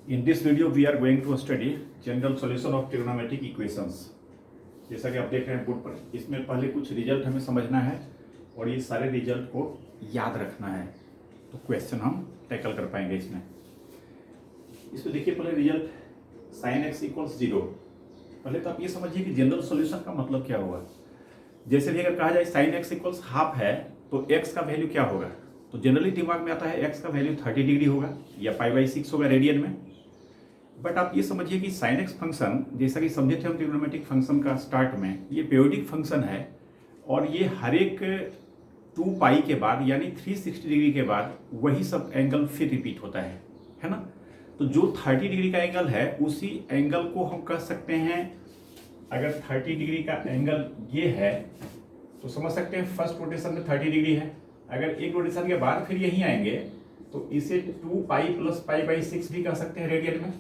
In this video, we are going to study general solution of trigonometric equations. जैसा कि आप देख रहे हैं बोर्ड पर, इसमें पहले कुछ रिजल्ट हमें समझना है और ये सारे रिजल्ट को याद रखना है, तो क्वेश्चन हम टैकल कर पाएंगे इसमें देखिए पहले रिजल्ट sin x इक्वल्स 0। पहले तो आप ये समझिए कि जनरल सॉल्यूशन का मतलब क्या होगा। जैसे भी अगर कहा जाए sin x इक्वल्स हाफ है तो x का वैल्यू क्या होगा, तो जनरली दिमाग में आता है x का वैल्यू 30 डिग्री होगा या π/6 होगा रेडियन में। बट आप ये समझिए कि sin x फंक्शन, जैसा कि समझे थे हम ट्रिग्नोमेट्रिक फंक्शन का स्टार्ट में, ये पीरियोडिक फंक्शन है और ये हर एक 2π के बाद यानी 360 डिग्री के बाद वही सब एंगल फिर रिपीट होता है ना। तो जो 30 डिग्री का एंगल है उसी एंगल को हम कह सकते हैं, अगर 30 डिग्री का एंगल ये है तो समझ सकते हैं फर्स्ट रोटेशन में 30 डिग्री है। अगर एक रोटेशन के बाद फिर यहीं आएंगे तो इसे 2π + π/6 भी कह सकते हैं रेडियन में।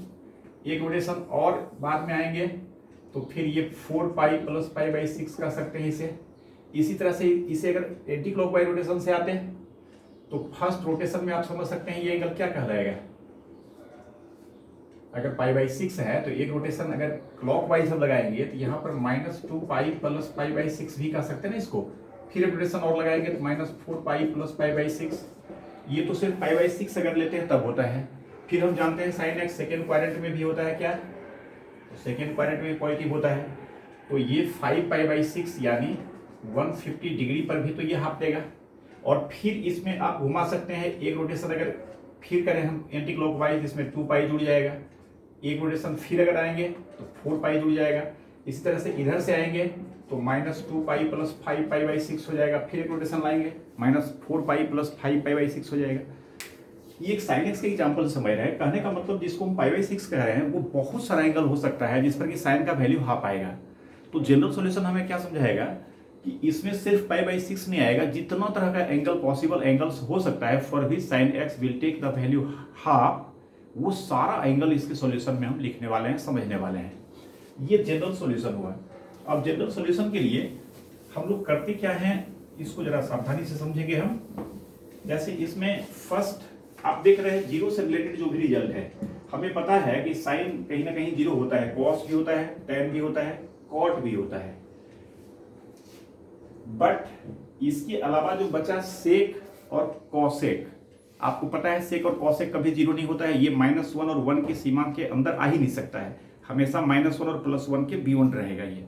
एक रोटेशन और बाद में आएंगे तो फिर ये 4π + π/6 कह सकते हैं इसे। इसी तरह से इसे अगर एंटी क्लॉकवाइज रोटेशन से आते हैं तो फर्स्ट रोटेशन में आप समझ सकते हैं ये एंगल क्या कहलाएगा। अगर π/6 है तो एक रोटेशन अगर क्लॉकवाइज हम लगाएंगे तो यहाँ पर -2π + π/6 भी कह सकते हैं ना इसको। फिर एक रोटेशन और लगाएंगे तो -4π + π/6। ये तो सिर्फ π/6 अगर लेते हैं तब होता है। फिर हम जानते हैं sin x सेकेंड क्वाड्रेंट में भी होता है क्या, तो सेकेंड क्वाड्रेंट में पॉजिटिव होता है। तो ये 5π/6 यानी 150 डिग्री पर भी तो ये हाफ देगा। और फिर इसमें आप घुमा सकते हैं, एक रोटेशन अगर फिर करें हम एंटी क्लॉकवाइज, इसमें 2π जुड़ जाएगा। एक रोटेशन फिर अगर आएंगे तो 4π जुड़ जाएगा। इसी तरह से इधर से आएंगे तो -2π + 5π/6 हो जाएगा। फिर एक रोटेशन लाएंगे -4π + 5π/6 हो जाएगा। ये एक sin x के एग्जाम्पल समझ रहे हैं। कहने का मतलब जिसको हम π/6 कह रहे हैं वो बहुत सारा एंगल हो सकता है जिस पर कि sin का वैल्यू हाफ आएगा। तो जनरल सॉल्यूशन हमें क्या समझाएगा कि इसमें सिर्फ π/6 नहीं आएगा, जितना तरह का एंगल पॉसिबल एंगल्स हो सकता है for which sin x will take the value half, वो सारा एंगल इसके सॉल्यूशन में हम लिखने वाले हैं, समझने वाले हैं। ये जनरल सॉल्यूशन हुआ। अब जनरल सॉल्यूशन के लिए हम लोग करते क्या हैं, इसको जरा सावधानी से समझेंगे हम। जैसे इसमें फर्स्ट आप देख रहे हैं जीरो से रिलेटेड जो भी रिजल्ट है, हमें पता है कि साइन कहीं ना कहीं जीरो होता है, कॉस भी होता है, टेन भी होता है, कॉट भी होता है। बट इसके अलावा जो बचा सेक और कॉसेक, आपको पता है सेक और कॉसेक कभी जीरो नहीं होता है। ये -1 और 1 की सीमा के अंदर आ ही नहीं सकता है, हमेशा -1 और +1 के बियॉन्ड रहेगा ये।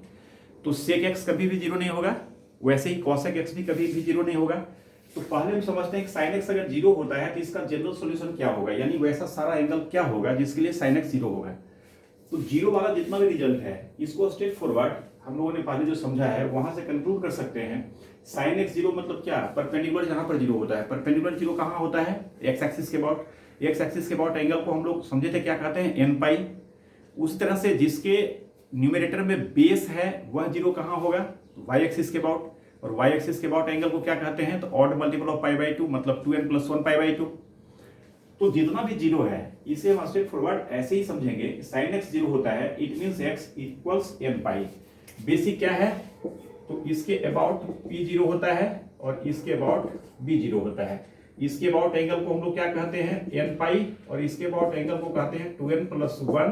तो सेक एक्स कभी भी जीरो नहीं होगा, वैसे ही कॉसेक एक्स भी कभी भी जीरो नहीं होगा। तो पहले हम समझते हैं कि sin x अगर जीरो होता है तो इसका जनरल सॉल्यूशन क्या होगा, यानी वैसा सारा एंगल क्या होगा जिसके लिए sin x जीरो होगा। तो जीरो वाला जितना भी रिजल्ट है इसको स्ट्रेट फॉरवर्ड हम लोगों ने पहले जो समझा है वहां से कंक्लूड कर सकते हैं। sin x जीरो मतलब क्या, परपेंडिकुलर जहां पर जीरो होता है। परपेंडिकुलर जीरो कहाँ होता है, x एक्सिस के अबाउट। x एक्सिस के अबाउट एंगल को हम लोग समझे थे क्या कहते हैं, nπ। उस तरह से जिसके न्यूमरेटर में बेस है वह जीरो कहाँ होगा, y एक्सिस के अबाउट। और y एक्सिस के अबाउट एंगल को क्या कहते हैं, तो ऑड मल्टीपल ऑफ π/2 मतलब 2n + 1 π/2। तो जितना भी जीरो है इसे हम स्ट्रेट फॉरवर्ड ऐसे ही समझेंगे, sin x जीरो होता है it means x equals nπ। Basic क्या है, तो इसके अबाउट p जीरो होता है और इसके अबाउट b जीरो होता है। इसके अबाउट एंगल को हम लोग क्या कहते हैं, nπ, और इसके अबाउट एंगल को कहते हैं 2n + 1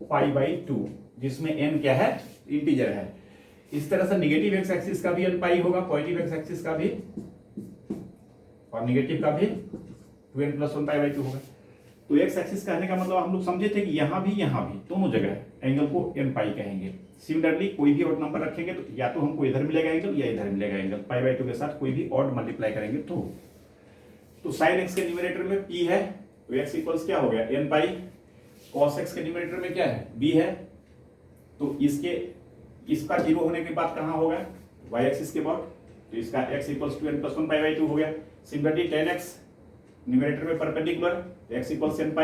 π/2, जिसमें n क्या है, इंटीजर है। इस तरह से नेगेटिव एक्स एक्सिस का भी nπ होगा, पॉजिटिव एक्स एक्सिस का भी, और नेगेटिव का भी 2n + 1 π/2 होगा। तो एक्स एक्सिस कहने का मतलब हम लोग समझे थे कि यहाँ भी दोनों जगह एंगल को nπ कहेंगे। सिमिलरली कोई भी ऑड नंबर रखेंगे तो या तो हमको इधर मिलेगा एंगल या इधर मिलेगा एंगल, π/2 के साथ कोई भी ऑड मल्टीप्लाई करेंगे तो sin x के न्यूमरेटर में p है तो x इक्वल्स क्या हो गया, nπ। cos x के न्यूमरेटर में क्या है, b है, तो इसका जीरो होने के बाद कहाँ होगा, y एक्सिस के बाद, तो इसका x इक्वल्स 2n + 1 π/2 हो गया। सिमिलरली tan x न्यूमरेटर में perpendicular, x equals nπ।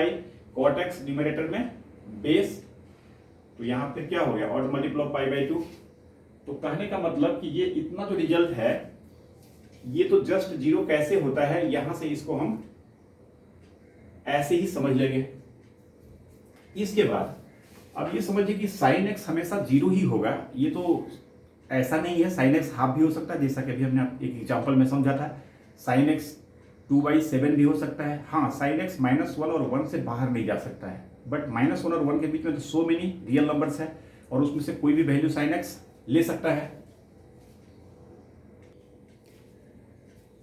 cot x numerator में बेस, तो यहाँ फिर क्या हो गया, ऑड मल्टीपल ऑफ π/2। तो कहने का मतलब कि ये इतना जो रिजल्ट है ये तो जस्ट जीरो कैसे होता है, यहां से इसको हम ऐसे ही समझ लेंगे। इसके बाद अब ये समझिए कि sin x हमेशा जीरो ही होगा, ये तो ऐसा नहीं है, sin x हाफ भी हो सकता है, जैसा कि अभी हमने एक एग्जांपल में समझा था। sin x 2/7 भी हो सकता है। हाँ, साइन एक्स -1 और 1 से बाहर नहीं जा सकता है, बट -1 और 1 के बीच में तो सो मेनी रियल नंबर्स है और उसमें से कोई भी वैल्यू साइन एक्स ले सकता है।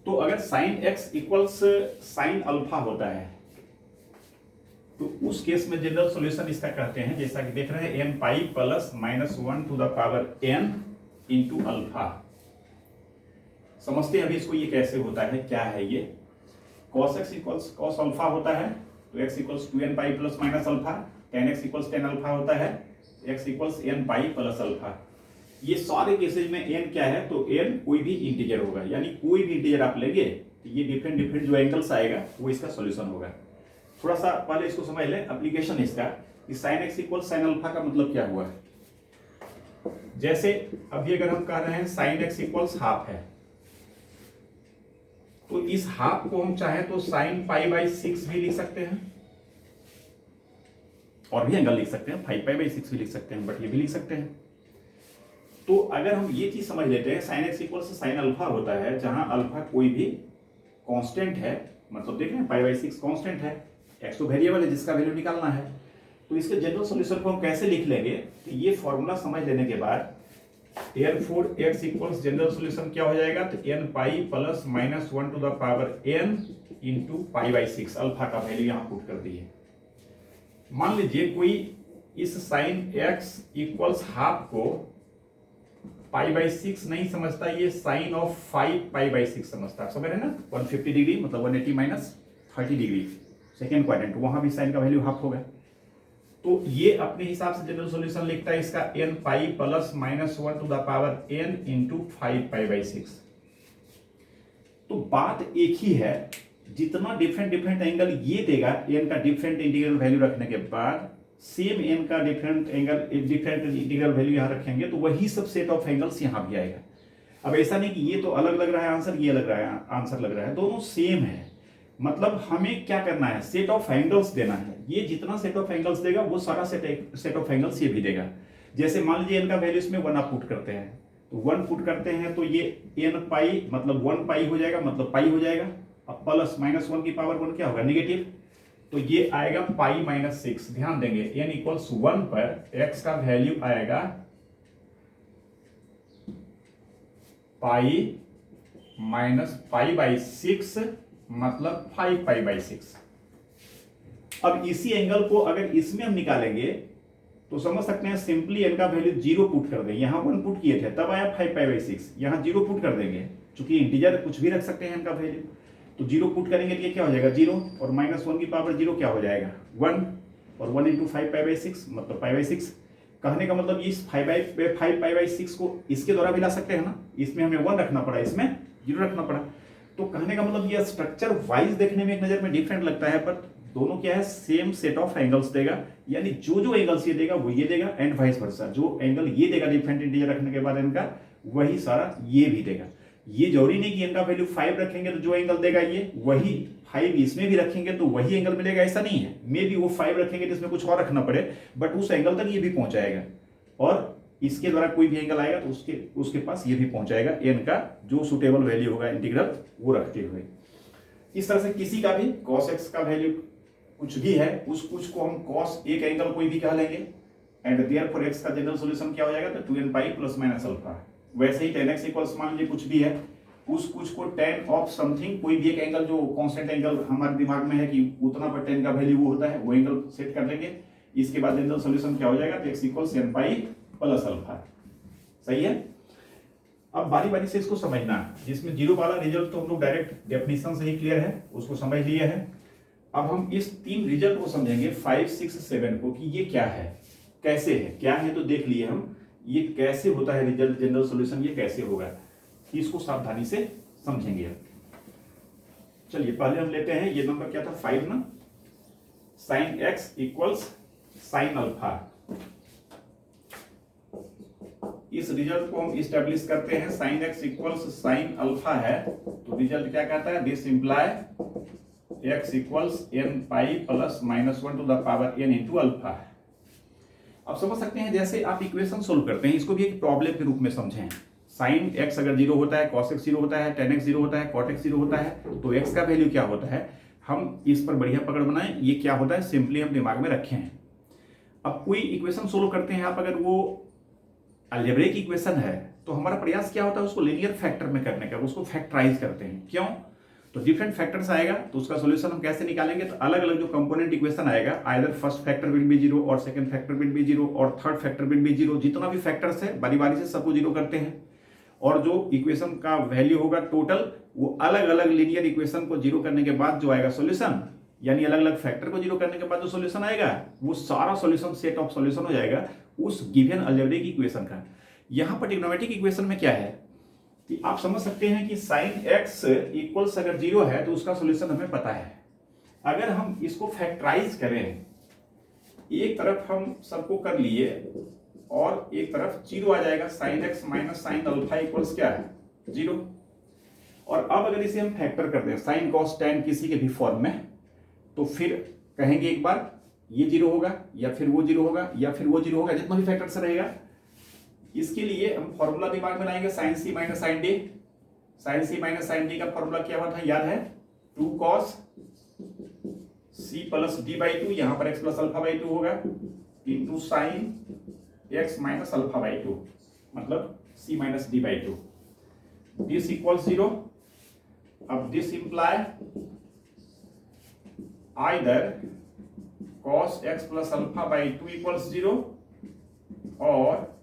तो अगर sign X equals sine alpha होता है तो उस केस में जनरल सॉल्यूशन इसका कहते हैं, जैसा कि देख रहे हैं, n pi plus -1 to the power n into alpha. समझते हैं अभी इसको, ये कैसे होता है, क्या है ये। cos x equals cos alpha होता है तो x इक्वल्स 2n पाई plus minus alpha, tan x equals tan alpha होता है, x equals n pi plus alpha. ये सारे केसेज में n क्या है, तो n कोई भी इंटीजर होगा, यानी कोई भी इंटीजर आप लेंगे तो ये डिफरेंट डिफरेंट जो एंगल्स आएगा वो इसका सॉल्यूशन होगा। थोड़ा सा पहले इसको समझ लें, एप्लीकेशन इसका कि sine x equal sine alpha का मतलब क्या हुआ। जैसे अभी अगर हम कह रहे हैं साइन एक्स इक्वल्स हाफ है, तो इस हाफ को हम चाहें तो साइन π/6 भी लिख सकते हैं और भी एंगल लिख सकते हैं, 5π/6 भी लिख सकते हैं, बट ये भी लिख सकते हैं। तो अगर हम ये चीज समझ लेते हैं, sine x equal sine alpha होता है जहां अल्फा कोई भी कांस्टेंट है, मतलब देख रहे हैं π/6 कांस्टेंट है, एक्स तो वेरिएबल है जिसका वैल्यू निकालना है। तो इसके जनरल सॉल्यूशन को हम कैसे लिख लेंगे, तो ये फॉर्मूला समझ लेने के बाद therefore x equals general solution क्या हो जाएगा, तो n pi plus -1 to the power n into π/6 alpha का वैल्यू यहां पुट कर दिए। मान लीजिए कोई इस साइन x इक्वल्स हाफ को π/6 नहीं समझता, ये साइन ऑफ 5π/6 समझता है, समझ रहे ना, 150 डिग्री मतलब 180 माइनस 30 डिग्री सेकेंड क्वाड्रेंट, वहां भी साइन का वैल्यू हाफ होगा। तो ये अपने हिसाब से जनरल सॉल्यूशन लिखता है इसका n pi plus -1 to the power n into 5π/6। तो बात एक ही है, जितना डिफरेंट डिफरेंट एंगल ये देगा n का डिफरेंट इंटीग्रल वैल्यू रखने के बाद, सेम n का different angle different integral value यहां रखेंगे तो वही सब सेट ऑफ एंगल्स यहां भी आएगा। अब ऐसा नहीं कि ये तो अलग लग रहा है आंसर, ये लग रहा है आंसर लग रहा है, दोनों सेम है। मतलब हमें क्या करना है, सेट ऑफ एंगल्स देना है। ये जितना सेट ऑफ एंगल्स देगा वो सारा सेट ऑफ एंगल्स ये भी देगा। जैसे मान लीजिए n का वैल्यू इसमें 1 आप पुट करते हैं, तो 1 पुट करते हैं तो ये n पाई मतलब 1 पाई हो जाएगा, मतलब पाई हो जाएगा। अब प्लस -1 की पावर 1 क्या होगा, नेगेटिव, तो ये आएगा π-6। ध्यान देंगे n इक्वल्स 1 पर x का वैल्यू आएगा π-π/6 मतलब 5π/6। अब इसी एंगल को अगर इसमें हम निकालेंगे तो समझ सकते हैं, सिंपली n का वैल्यू 0 पुट कर देंगे, यहां 1 पुट किए थे तब आया 5π/6, यहां 0 पुट कर देंगे, क्योंकि इंटीजर कुछ भी रख सकते हैं n का वैल्यू, तो 0 पुट करेंगे तो ये क्या हो जाएगा 0 और -1 की पावर 0 क्या हो जाएगा 1 और 1 इंटू 5π/6 मतलब π/6। कहने का मतलब इस 5π/6 को इसके द्वारा भी ला सकते हैं ना, इसमें हमें 1 रखना पड़ा, इसमें 0 रखना पड़ा। तो कहने का मतलब ये स्ट्रक्चर वाइज देखने में एक नजर में डिफरेंट लगता है, बट दोनों क्या है, सेम सेट ऑफ एंगल्स देगा, यानी जो एंगल्स ये देगा वो ये देगा एंड वाइस वर्सा। जो एंगल ये देगा डिफरेंट इंटीजर रखने के बाद इनका, वही सारा ये भी देगा। ये जरूरी नहीं कि इनका वैल्यू 5 रखेंगे तो जो एंगल देगा ये वही 5 इसमें भी रखेंगे तो वही एंगल मिलेगा, ऐसा नहीं है। मे भी वो 5 रखेंगे तो इसमें कुछ और रखना पड़े, बट उस एंगल तक ये भी पहुंचाएगा, और इसके द्वारा कोई भी एंगल आएगा तो उसके पास ये भी पहुंचाएगा n का जो सुटेबल वैल्यू होगा इंटीग्रल वो रखते हुए। इस तरह से किसी का भी cos x का वैल्यू कुछ भी है, उस कुछ को हम cos एक एंगल कोई भी कह लेंगे, एंड देयरफॉर x का जनरल सॉल्यूशन क्या हो जाएगा, तो 2n पाई प्लस माइनस अल्फा। वैसे ही tan x इक्वल्स मान लीजिए कुछ भी है, उस कुछ को tan ऑफ समथिंग, कोई भी एक एंगल जो कांस्टेंट एंगल हमारे दिमाग में है कि उतना पर tan का वैल्यू वो होता है, वो एंगल सेट कर लेंगे। इसके बाद जनरल सॉल्यूशन क्या हो जाएगा, तो x equals n pi plus alpha. सही है। अब बारी बारी से इसको समझना, जिसमें 0 वाला रिजल्ट तो हम लोग डायरेक्ट डेफिनेशन से ही क्लियर है, उसको समझ लिए है। अब हम इस 3 रिजल्ट को समझेंगे 5, 6, 7 को, कि ये क्या है, कैसे है, क्या है तो देख लिए हम, ये कैसे होता है रिजल्ट जनरल सॉल्यूशन, ये कैसे होगा, इसको सावधानी से समझेंगे। चलिए पहले हम लेते हैं, ये नंबर क्या था 5 ना, sine X equals sine alpha. इस रिजल्ट को हम इस्टेब्लिश करते हैं, sine X equals sine alpha है, तो रिजल्ट क्या कहता है, this imply X equals n pi plus -1 to the power n into alpha. अब समझ सकते हैं, जैसे आप इक्वेशन सोल्व करते हैं, इसको भी एक प्रॉब्लम के रूप में समझें। साइन एक्स अगर 0 होता है, कॉस एक्स 0 होता है, टेन एक्स 0 होता है, कॉट एक्स 0 होता है, तो एक्स का वैल्यू क्या होता है, हम इस पर बढ़िया पकड़ बनाएं, ये क्या होता है सिंपली हम दिमाग में रखे हैं। अब कोई इक्वेशन सोल्व करते हैं आप, अगर वो अलजेब्रिक इक्वेशन है तो हमारा प्रयास क्या होता है उसको लीनियर फैक्टर में करने का, उसको फैक्टराइज करते हैं। क्यों? तो डिफरेंट फैक्टर्स आएगा तो उसका सॉल्यूशन हम कैसे निकालेंगे, तो अलग अलग जो कंपोनेंट इक्वेशन आएगा, either first factor will be 0 और सेकंड फैक्टर विल बी 0 और थर्ड फैक्टर विल बी 0, जितना भी फैक्टर्स है बारी बारी से सबको 0 करते हैं, और जो इक्वेशन का वैल्यू होगा टोटल, वो अलग अलग लीनियर इक्वेशन को 0 करने के बाद जो आएगा सॉल्यूशन, यानी अलग अलग फैक्टर को 0 करने के बाद जो सॉल्यूशन आएगा, वो सारा सॉल्यूशन सेट ऑफ सॉल्यूशन हो जाएगा उस गिवन अलजेब्रिक इक्वेशन का। यहां पर ट्रिग्नोमेट्रिक इक्वेशन में क्या है कि आप समझ सकते हैं कि साइन एक्स इक्वल्स अगर 0 है तो उसका सॉल्यूशन हमें पता है। अगर हम इसको फैक्टराइज करें, एक तरफ हम सबको कर लिए और एक तरफ 0 आ जाएगा, sine x minus sine alpha equals क्या है 0। और अब अगर इसे हम फैक्टर कर दें साइन कॉस टेन किसी के भी फॉर्म में, तो फिर कहेंगे एक बार ये 0 होगा या फिर वो 0 होगा या फिर वो 0 होगा, जितना भी फैक्टर से रहेगा। इसके लिए हम फॉर्मूला दिमाग में लाएंगे, sign C minus sine D. Sign C minus sine D का फॉर्मूला क्या हुआ था याद है, 2 cos c plus D by 2, यहां पर x प्लस अल्फा बाई 2 होगा, into sine x minus alpha by 2, मतलब c minus D by 2, this equals 0। अब this imply either cos x plus alpha by 2 equals 0 और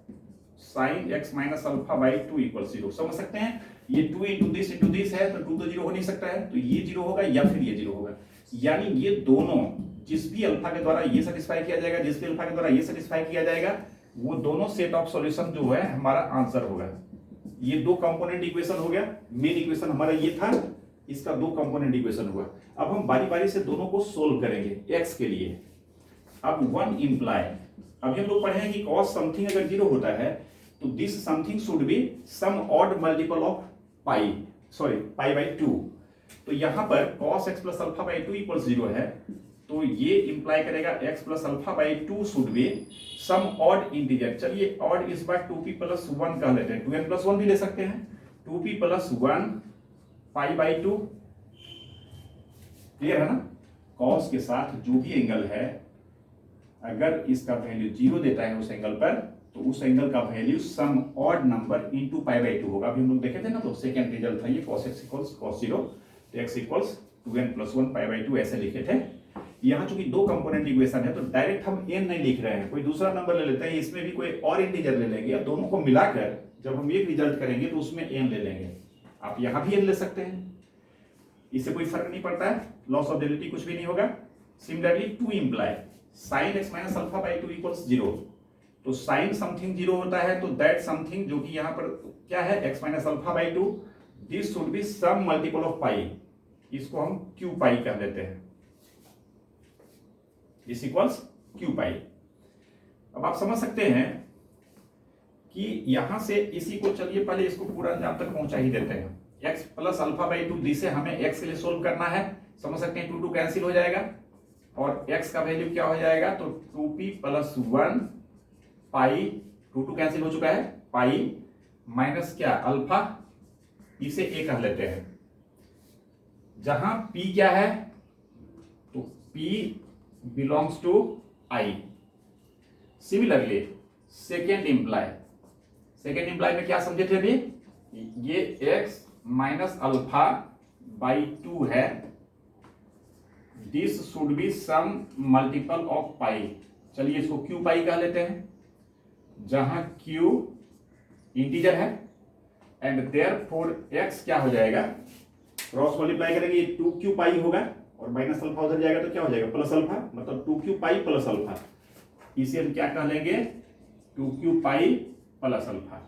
sine x minus alpha by 2 equal 0। समझ सकते हैं, ये 2 into this है तो 2 तो 0 हो नहीं सकता है, तो ये 0 होगा या फिर ये 0 होगा, यानी ये दोनों जिस भी अल्फा के द्वारा ये सेटिस्फाई किया जाएगा, जिस भी अल्फा के द्वारा ये सेटिस्फाई किया जाएगा, वो दोनों सेट ऑफ सॉल्यूशन जो है हमारा आंसर होगा। ये दो कंपोनेंट इक्वेशन हो गया, मेन इक्वेशन हमारा ये था, इसका दो कंपोनेंट इक्वेशन हुआ। अब हम बारी बारी से दोनों को सोल्व करेंगे एक्स के लिए। अब वन इंप्लाई, अभी हम लोग पढ़े हैं कि cos समथिंग अगर 0 होता है तो this something should be some odd multiple of pi by 2। तो यहां पर cos x plus alpha by 2 equal 0 है, तो ये इंप्लाई करेगा x plus alpha by 2 should be some odd integer. चलिए ऑड इस बार 2p प्लस 1 कह लेते हैं, 2n प्लस 1 भी ले सकते हैं, 2p plus 1 pi by 2। Clear है ना? cos के साथ जो भी एंगल है, अगर इसका वैल्यू 0 देता है उस एंगल पर, तो उस एंगल का value some odd number into pi by 2 होगा। अभी हम लोग देखे थे ना, तो सेकंड रिजल्ट था ये, cos x इक्वल्स cos 0, तो x equals 2n plus 1 pi by 2 ऐसे लिखे थे। यहाँ चूंकि दो कंपोनेंट इक्वेशन है तो डायरेक्ट हम n नहीं लिख रहे हैं, कोई दूसरा नंबर ले लेते हैं, इसमें भी कोई और इंटीजर ले लेंगे, दोनों को मिलाकर जब हम एक रिजल्ट करेंगे तो उसमें n ले लेंगे। आप यहाँ भी n ले सकते हैं, इससे कोई फर्क नहीं पड़ता है, लॉस ऑफ डेरिवेटिव कुछ भी नहीं होगा। Similarly to imply sine x minus alpha by 2 equals 0, तो साइन समथिंग 0 होता है तो दैट समथिंग जो कि यहाँ पर क्या है x minus alpha by 2, this should be some multiple of pi, इसको हम q पाई कर लेते हैं, दिस इक्वल्स q पाई। अब आप समझ सकते हैं कि यहां से इसी को, चलिए पहले इसको पूरा अंजाम तक पहुंचा ही देते हैं, x प्लस अल्फा बाई 2 जिसे हमें x के लिए सोल्व करना है। समझ सकते हैं 2 कैंसिल हो जाएगा और x का वैल्यू क्या हो जाएगा, तो 2p प्लस 1 पाई, 2 कैंसिल हो चुका है, पाई माइनस क्या अल्फा, इसे a कह लेते हैं, जहां p क्या है, तो p belongs to i। Similarly second imply में क्या समझे थे अभी, ये x माइनस अल्फा बाई 2 है, this should be some multiple of pi. चलिए इसको q पाई कह लेते हैं, जहां q इंटीजर है एंड देयरफॉर x क्या हो जाएगा, क्रॉस मल्टीप्लाई करेंगे, ये 2q पाई होगा और माइनस अल्फा उधर जाएगा तो क्या हो जाएगा प्लस अल्फा, मतलब 2q पाई प्लस अल्फा, इसे हम क्या कह लेंगे 2q pi plus alpha.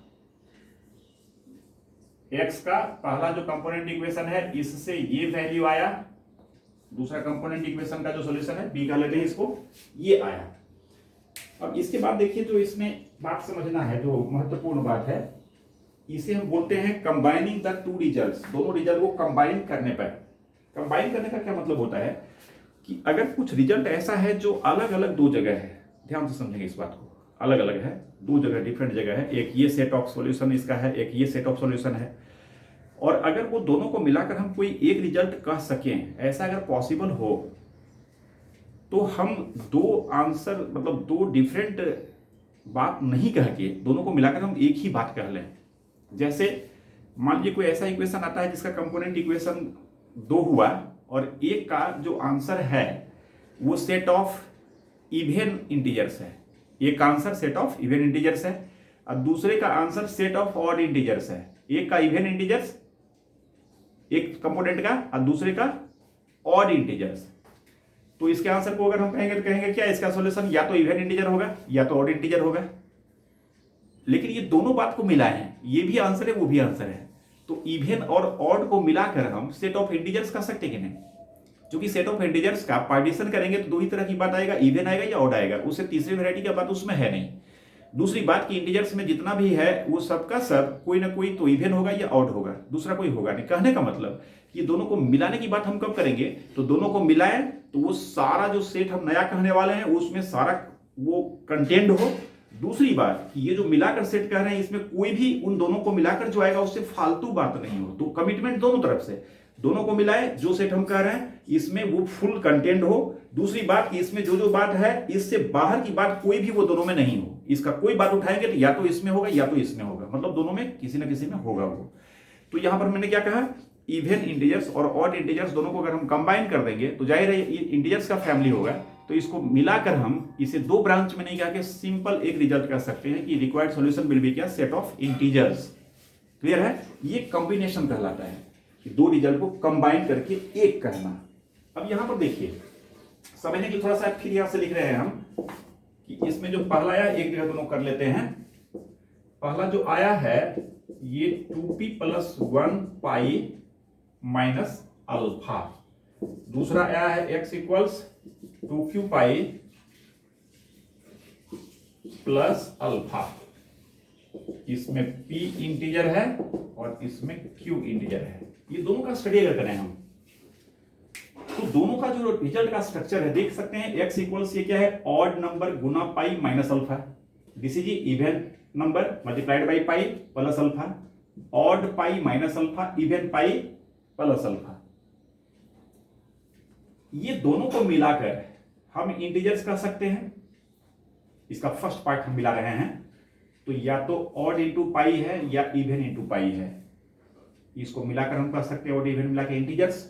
x का पहला जो कंपोनेंट इक्वेशन है, इससे ये वैल्यू आया, दूसरा कंपोनेंट इक्वेशन का जो सॉल्यूशन है b कह लेते हैं इसको, ये आया। अब इसके बाद देखिए जो इसमें बात समझना है, जो महत्वपूर्ण बात है, इसे हम बोलते हैं कंबाइनिंग द टू रिजल्ट्स। दोनों रिजल्ट को कंबाइन करने पर, कंबाइन करने का क्या मतलब होता है कि अगर कुछ रिजल्ट ऐसा है जो अलग अलग दो जगह है, ध्यान से समझेंगे इस बात को, अलग अलग है, दो जगह डिफरेंट जगह है। एक ये सेट ऑफ सॉल्यूशन इसका है, एक ये सेट ऑफ सॉल्यूशन है। और अगर वो दोनों को मिलाकर हम कोई एक रिजल्ट कह सकें, ऐसा अगर पॉसिबल हो, तो हम दो आंसर मतलब दो डिफरेंट बात नहीं कह के दोनों को मिलाकर हम एक ही बात कह लें। जैसे मान लीजिए कोई ऐसा इक्वेशन आता है जिसका कंपोनेंट इक्वेशन 2 हुआ और एक का जो आंसर है वो सेट ऑफ इवन इंटीजर्स है, एक का answer set of even integers है और दूसरे का answer set of odd integers है। एक का इवन इंटीजर्स एक कंपोनेंट का और दूसरे का ऑड इंटीजर्स। तो इसके आंसर को अगर हम कहेंगे तो कहेंगे क्या, इसका सॉल्यूशन या तो इवन इंटीजर होगा या तो ऑड इंटीजर होगा। लेकिन ये दोनों बात को मिलाए हैं, ये भी आंसर है वो भी आंसर है, तो इवन और ऑड को मिलाकर हम सेट ऑफ इंटीजर्स कह सकते कि नहीं। क्योंकि सेट ऑफ इंटीजर्स का पार्टीशन करेंगे तो दो ही तरह की बात आएगा, इवन आएगा या ऑड आएगा, उससे तीसरी वैरायटी का बात उसमें है नहीं। दूसरी बात कि इंटीजर्स में जितना भी है वो सबका सब कोई ना कोई तो इवन होगा या ऑड होगा, दूसरा कोई होगा नहीं। कहने का मतलब कि दोनों को मिलाने की बात हम कब करेंगे, तो दोनों को मिलाएं तो वो सारा जो सेट हम नया कहने वाले हैं उसमें सारा वो कंटेंट हो। दूसरी बात कि ये जो मिलाकर सेट कह रहे हैं इसमें कोई भी उन दोनों को मिलाकर जो आएगा उससे फालतू बात नहीं हो। तो कमिटमेंट दोनों तरफ से, दोनों को मिलाए जो सेट हम कह रहे हैं इसमें वो फुल कंटेंट हो। दूसरी बात कि इसमें जो जो बात है इससे बाहर की बात कोई भी वो दोनों में नहीं हो। इसका कोई बात उठाएंगे तो या तो इसमें होगा या तो इसमें होगा, मतलब दोनों में किसी ना किसी में होगा वो। तो यहां पर मैंने क्या कहा, इवन इंटीजर्स और ऑड इंटीजर्स दोनों को अगर हम कंबाइन कर देंगे तो जाहिर है ये इंटीजर्स का फैमिली होगा। तो इसको मिलाकर हम इसे दो ब्रांच में नहीं कहा कि सिंपल एक रिजल्ट कर सकते हैं कि रिक्वायर्ड सॉल्यूशन विल बी क्या, सेट ऑफ इंटीजर्स। क्लियर है, ये कॉम्बिनेशन कहलाता है कि दो रिजल्ट को कंबाइन करके एक करना। अब यहां पर देखिए समझने के लिए थोड़ा सा फिर यहां से लिख रहे हैं हम कि इसमें जो पहला आया एक जगह दोनों कर लेते हैं। पहला जो आया है ये 2p + 1 पाई माइनस अल्फा, दूसरा आया है x = 2q pi plus alpha. इसमें p इंटीजर है और इसमें q इंटीजर है। ये दोनों का स्टडी अगर करें हम तो दोनों का जो रिजल्ट का स्ट्रक्चर है देख सकते हैं। x = ये क्या है, odd number Guna pi minus alpha. This is even number multiplied by pi plus alpha. Odd pi minus alpha, even pi plus alpha. ये दोनों को मिलाकर हम इंटीजर्स कर सकते हैं। इसका फर्स्ट पार्ट हम मिला रहे हैं तो या तो ऑड इंटू पाई है या इवन इंटू पाई है। इसको मिलाकर हम कर सकते हैं ऑड इवन मिला के इंटीजर्स।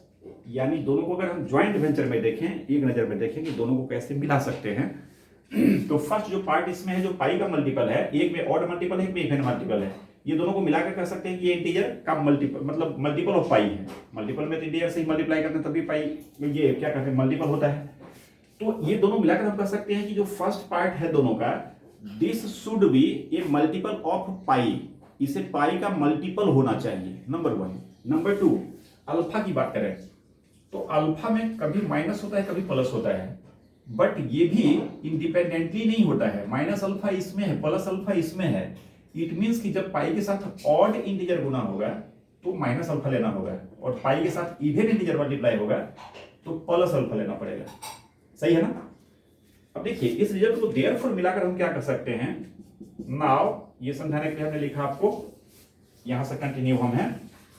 यानी दोनों को अगर हम ज्वाइंट वेंचर में देखें, एक नजर में देखें कि दोनों को कैसे मिला सकते हैं। तो फर्स्ट जो पार्ट इसमें है जो पाई का मल्टीपल है, एक में ऑड मल्टीपल है एक में इवन मल्टीपल है, ये दोनों को मिलाकर कर सकते हैं कि ये इंटीजर का मल्टीपल मतलब मल्टीपल ऑफ पाई है। मल्टीपल में तो इंटीजर से ही मल्टीप्लाई करते हैं तभी पाई ये क्या कहते हैं मल्टीपल होता है। तो ये दोनों मिलाकर हम कह सकते हैं कि जो फर्स्ट पार्ट है दोनों का, this should be a multiple of pi, इसे पाई का मल्टीपल होना चाहिए, नंबर 1। नंबर 2 अल्फा की बात करें तो अल्फा में कभी माइनस होता है कभी प्लस होता है, बट ये भी इंडिपेंडेंटली नहीं होता है। माइनस अल्फा इसमें है प्लस अल्फा इसमें है, इट मींस कि जब पाई के साथ ऑड इंटीजर गुना होगा तो माइनस अल्फा लेना होगा और पाई के साथ इवन इंटीजर मल्टीप्लाई होगा तो प्लस अल्फा लेना पड़ेगा। सही है ना। अब देखिए इस रिजल्ट को देयरफॉर मिलाकर हम क्या कर सकते हैं। नाउ ये समझाने के लिए हमने लिखा आपको, यहां से कंटिन्यू हम हैं।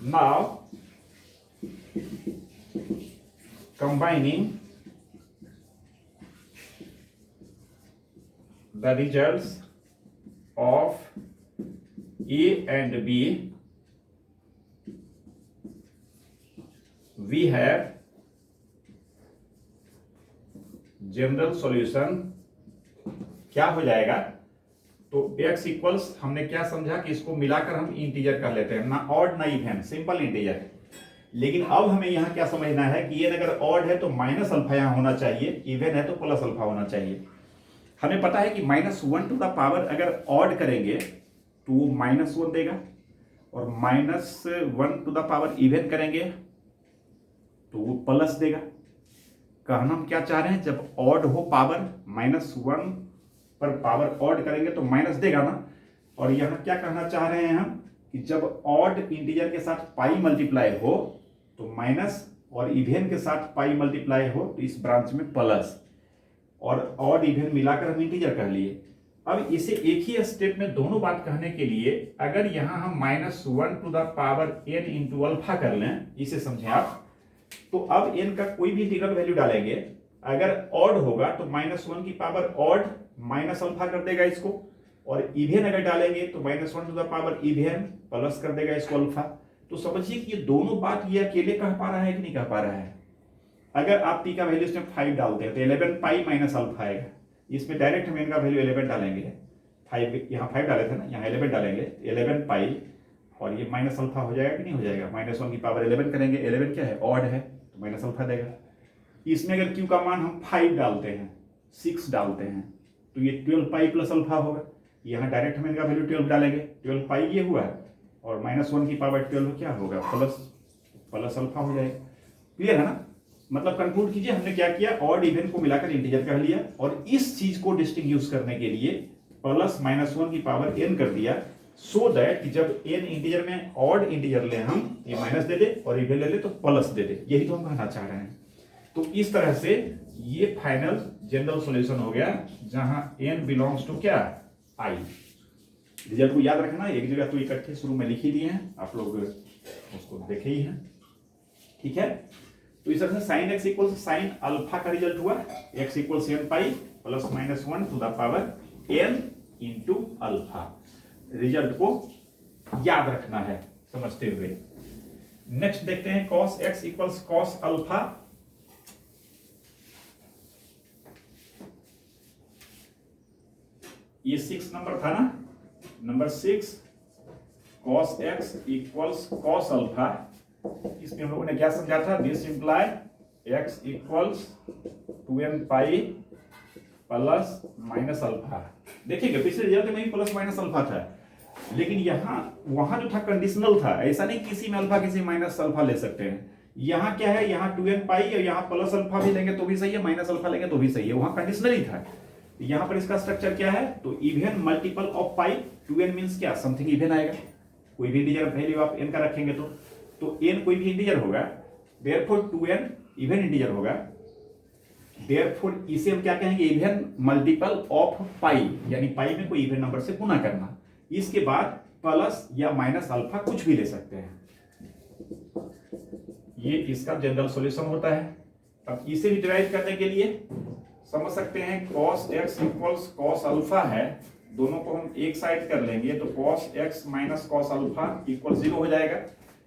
Now combining the results of A and B, we have general solution. क्या हो जाएगा, तो x इक्वल्स हमने क्या समझा कि इसको मिलाकर हम इंटीजर कर लेते हैं, ना ऑड ना इवन, सिंपल इंटीजर। लेकिन अब हमें यहां क्या समझना है कि ये अगर ऑड है तो माइनस अल्फा यहां होना चाहिए, इवन है तो प्लस अल्फा होना चाहिए। हमें पता है कि -1 टू द पावर अगर ऑड करेंगे तो वो -1 देगा और -1 टू द पावर इवन करेंगे तो वो प्लस देगा। कहना हम क्या चाह रहे हैं, जब ऑड हो पावर -1 पर पावर ऑड करेंगे तो माइनस देगा ना। और यहां क्या कहना चाह रहे हैं हम कि जब ऑड इंटीजर के साथ पाई मल्टीप्लाई हो तो माइनस और इवन के साथ पाई मल्टीप्लाई हो तो इस ब्रांच में प्लस, और ऑड इवन मिलाकर हम इंटीजर कर लिए। अब इसे एक ही स्टेप में दोनों बात कहने के लिए अगर यहां हम -1 to the power n into alpha कर लें, इसे समझें आप, तो अब n का कोई भी इंटीग्रल वैल्यू डालेंगे, अगर ऑड होगा तो -1 की पावर ऑड माइनस अल्फा कर देगा इसको, और इवेन अगर डालेंगे तो -1 to the power even plus कर देगा इसको अल्फा। तो समझिए कि ये दोनों बात ये अकेले कह पा रहा है कि नहीं कह पा रहा है। अगर आप t का वैल्यू इसमें 5 डालते हैं तो 11 पाई माइनस अल्फा आएगा। इसमें डायरेक्ट हम इनका वैल्यू 11 डालेंगे, 5 यहाँ 5 डाले थे ना, यहाँ 11 डालेंगे, 11 पाई, और ये माइनस अल्फा हो जाएगा कि नहीं हो जाएगा, -1 की पावर 11 करेंगे, 11 क्या है, ऑड है, तो माइनस अल्फा देगा। इसमें अगर q का मान हम 5 डालते हैं, 6 डालते हैं, तो ये 12 पाई प्लस अल्फा होगा। यहाँ डायरेक्ट हम इनका वैल्यू 12 डालेंगे, 12 पाई ये हुआ, और -1 की पावर 12 क्या होगा, प्लस अल्फा हो जाएगा। क्लियर है ना। मतलब कंक्लूड कीजिए, हमने क्या किया, ऑड इवन को मिलाकर इंटीजर कह लिया, और इस चीज को डिस्टिंग्विश करने के लिए प्लस -1 की पावर n कर दिया, सो दैट जब n इंटीजर में ऑड इंटीजर ले हम, ये माइनस दे दे, और इवन ले ले तो प्लस दे दे। यही तो हम कहना चाह रहे हैं। तो इस तरह से ये फाइनल जनरल सॉल्यूशन हो गया, जहां n बिलोंग्स टू क्या, i। रिजल्ट को याद रखना, एक जगह तो इकट्ठे शुरू में लिख ही दिए हैं, आप लोग उसको देखे ही हैं। ठीक है, तो इस तरह से sine x equal sine alpha का रिजल्ट हुआ, x equal n pi plus -1 to the power n into alpha. Result को याद रखना है समझते हुए। नेक्स्ट देखते हैं cos x equals cos alpha. ये 6 नंबर था ना, number 6 cos x equals cos alpha. इसमें हम लोगों ने क्या समझा था, this imply x equals 2n pi plus minus alpha. देखिएगा पिछले रिजल्ट में ही प्लस माइनस अल्फा था, लेकिन यहाँ वहां जो था कंडीशनल था, ऐसा नहीं किसी में अल्फा किसी माइनस अल्फा ले सकते हैं। यहाँ क्या है, यहाँ 2n पाई और यहाँ प्लस अल्फा भी लेंगे तो भी सही है, माइनस अल्फा लेंगे तो भी सही है, वहां कंडीशनल ही था। यहाँ पर इसका स्ट्रक्चर क्या है, तो even multiple of pi, 2n means क्या, समथिंग इवन आएगा। कोई भी इंटीजर वैल्यू आप n का रखेंगे तो n कोई भी इंटीजर होगा, देयरफॉर 2n इवन इंटीजर होगा, देयरफॉर इसे हम क्या कहेंगे, इवन मल्टीपल ऑफ पाई, यानी पाई में कोई इवन नंबर से गुना करना। इसके बाद प्लस या माइनस अल्फा कुछ भी ले सकते हैं। ये इसका जनरल सॉल्यूशन होता है। अब इसे भी डिराइव करने के लिए समझ सकते हैं, cos x equals cos alpha है, दोनों को हम एक साइड कर लेंगे तो cos x minus cos alpha equal 0 हो जाएगा।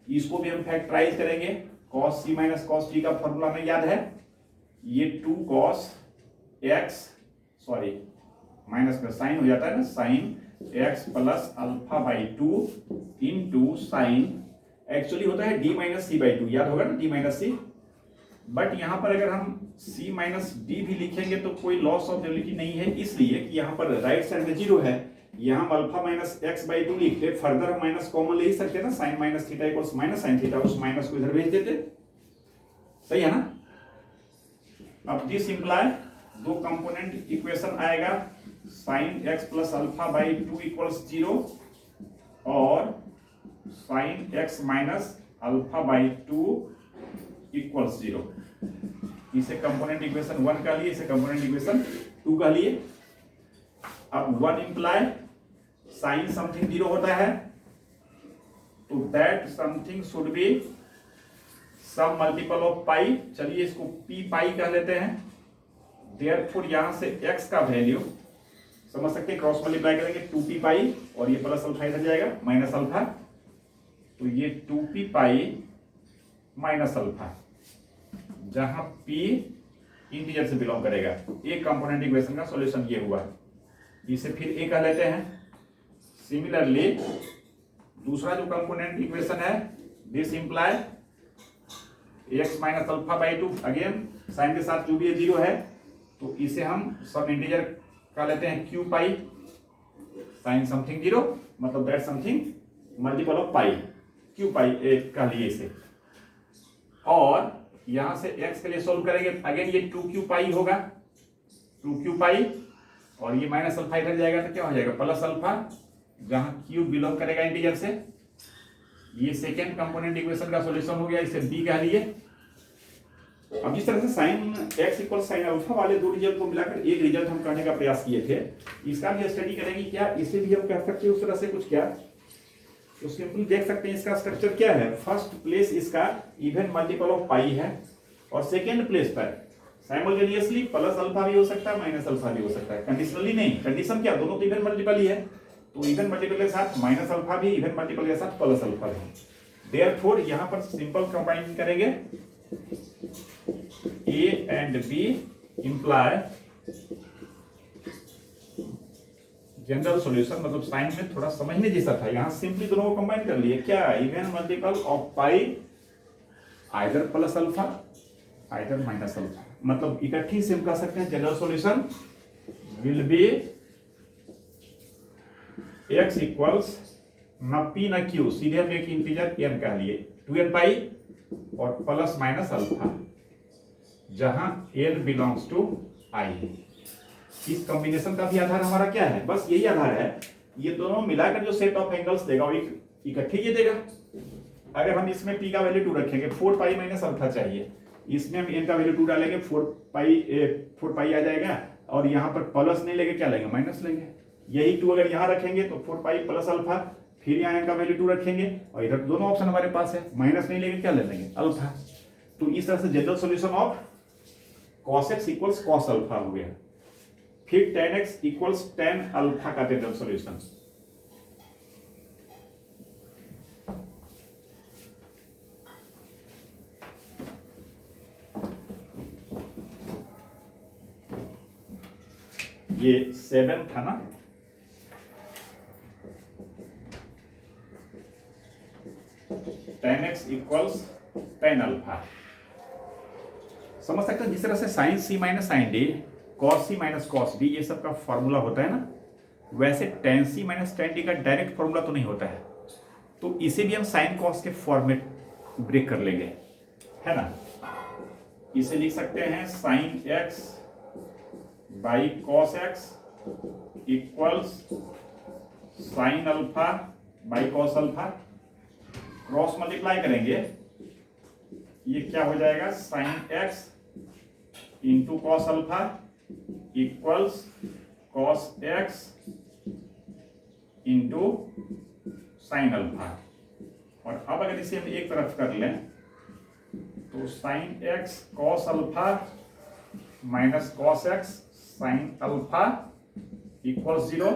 इसको भी हम फैक्टराइज करेंगे, cos c minus cos t का फॉर्मूला में याद है, ये 2 cos x, सॉरी माइनस में साइन हो जाता है ना, sine x plus alpha by 2 into sine, actually होता है d माइनस c बाई 2, याद होगा ना, d माइनस c। बट यहां पर अगर हम c माइनस d भी लिखेंगे तो कोई लॉस ऑफ ड्यूअलिटी नहीं है, इसलिए कि यहां पर राइट साइड में 0 है, यहां हम अल्फा माइनस x बाई 2 लिखते, फर्दर हम माइनस कॉमन ले ही सकते हैं ना, sine minus theta equals minus sine theta, उस माइनस को इधर भेज देते, सही है ना। अब दिस इंप्लाई दो कंपोनेंट इक्वेशन आएगा, sine x plus alpha by 2 equals 0 और sine x minus alpha by 2 equals 0। इसे कंपोनेंट इक्वेशन 1 का लिए, इसे कंपोनेंट इक्वेशन 2 का लिए। अब 1 इंप्लाई साइन समथिंग 0 होता है, तो that something should be some multiple of pi, चलिए इसको p पाई कह लेते हैं। देयरफॉर यहां से x का वैल्यू समझ सकते हैं, क्रॉस मल्टीप्लाई करेंगे 2p पाई और ये प्लस अल्फा इधर जाएगा माइनस अल्फा, तो ये 2p पाई माइनस अल्फा, जहां p इंटीजर से बिलोंग करेगा। एक कंपोनेंट इक्वेशन का सॉल्यूशन ये हुआ, इसे फिर a कह लेते हैं। सिमिलरली दूसरा जो कंपोनेंट इक्वेशन है, this imply x minus alpha by 2, again sine के साथ जो भी 0 है, तो इसे हम सब इंटीजर का लेते हैं q पाई, साइन समथिंग 0 मतलब that something multiple of pi, q पाई का लिए इसे। और यहां से x के लिए सोल्व करेंगे, अगेन ये 2q पाई होगा, 2q पाई और ये माइनस अल्फा इधर जाएगा तो क्या हो जाएगा, प्लस अल्फा, जहां q बिलोंग करेगा इंटीजर से। ये सेकेंड कंपोनेंट इक्वेशन का सॉल्यूशन हो गया, इसे b कह लिए। अब जिस तरह से sine x equal sine alpha वाले दो रिजल्ट को मिलाकर एक रिजल्ट हम करने का प्रयास किए थे, इसका भी स्टडी करेंगे क्या, इसे भी हम कह सकते हैं उस तरह से कुछ क्या, तो सिंपल देख सकते हैं इसका स्ट्रक्चर क्या है। फर्स्ट प्लेस इसका इवन मल्टीपल ऑफ पाई है और सेकेंड प्लेस पर साइमल्टेनियसली प्लस अल्फा भी हो सकता है माइनस अल्फा भी हो सकता है, कंडीशनली नहीं, कंडीशन क्या, दोनों तो इवन मल्टीपल ही है, तो इवन मल्टीपल के साथ माइनस अल्फा भी, इवन मल्टीपल के साथ प्लस अल्फा भी। देयरफॉर यहां पर सिंपल कंबाइन करेंगे, A and B imply general solution, मतलब साइन में थोड़ा समझने जैसा था, यहां सिंपली दोनों को कंबाइन कर लिए, क्या, even multiple of pi either plus alpha either minus alpha, मतलब इकट्ठी से हम कह सकते हैं general solution will be x equals न p न q, सीधे हम एक इंटीजर n कह लिए 2n पाई और प्लस माइनस अल्फा, जहां n बिलोंग्स टू i। इस कॉम्बिनेशन का भी आधार हमारा क्या है, बस यही आधार है, ये दोनों मिलाकर जो सेट ऑफ एंगल्स देगा वो इकट्ठे ये देगा। अगर हम इसमें p का वैल्यू 2 रखेंगे, 4 पाई माइनस अल्फा चाहिए, इसमें हम n का वैल्यू 2 डालेंगे, 4 पाई आ जाएगा, और यहाँ पर प्लस नहीं लेंगे, क्या लेंगे, माइनस लेंगे। यही 2 अगर यहाँ रखेंगे तो 4 पाई प्लस अल्फा, फिर यहाँ n का वैल्यू 2 रखेंगे, और इधर दोनों ऑप्शन हमारे पास है, माइनस नहीं लेंगे, क्या ले लेंगे, अल्फा। तो इस तरह से general solution of cos x equals cos alpha हो गया। फिर tan x equals tan alpha का जनरल सॉल्यूशन, ये 7 था ना, tan x equals tan alpha. समझ सकते हैं जिस तरह से sign C minus sine D, cos सी माइनस कॉस डी, ये सब का फॉर्मूला होता है ना, वैसे tan सी माइनस tan डी का डायरेक्ट फॉर्मूला तो नहीं होता है, तो इसे भी हम साइन कॉस के फॉर्मेट ब्रेक कर लेंगे, है ना। इसे लिख सकते हैं sine x by cos x equals sine alpha by cos alpha, cross multiply करेंगे, ये क्या हो जाएगा, sine x into cos alpha equals cos x into sine alpha. और अब अगर इसे हम एक तरफ कर लें तो sine x cos alpha minus cos x sine alpha equal 0,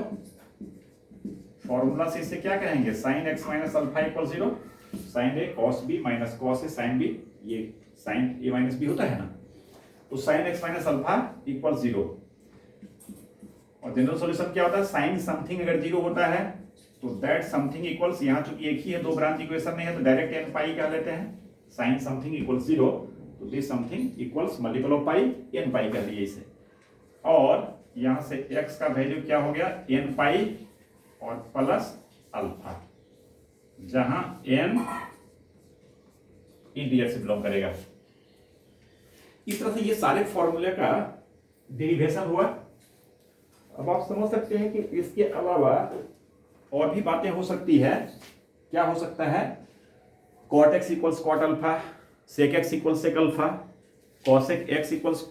formula से इसे क्या कहेंगे, sine x minus alpha equal 0, sine A cos B minus cos A sine B, ये साइन ए माइनस बी होता है ना, तो sine x minus alpha equal 0। और जनरल सॉल्यूशन क्या होता है, साइन समथिंग अगर 0 होता है तो दैट समथिंग इक्वल्स, यहाँ चूंकि एक ही है, दो ब्रांच इक्वेशन नहीं है, तो डायरेक्ट एन पाई कह लेते हैं, साइन समथिंग इक्वल्स 0, तो this something equals multiple of pi n pi कह लिए इसे। और यहां से x का वैल्यू क्या हो गया, एन पाई और प्लस अल्फा, जहां n इंटीजर से बिलोंग करेगा। इस तरह से ये सारे फॉर्मूले का डेरिवेशन हुआ। अब आप समझ सकते हैं कि इसके अलावा और भी बातें हो सकती है। क्या हो सकता है, cot X equals cot alpha, sec X equals sec alpha, cosec X equals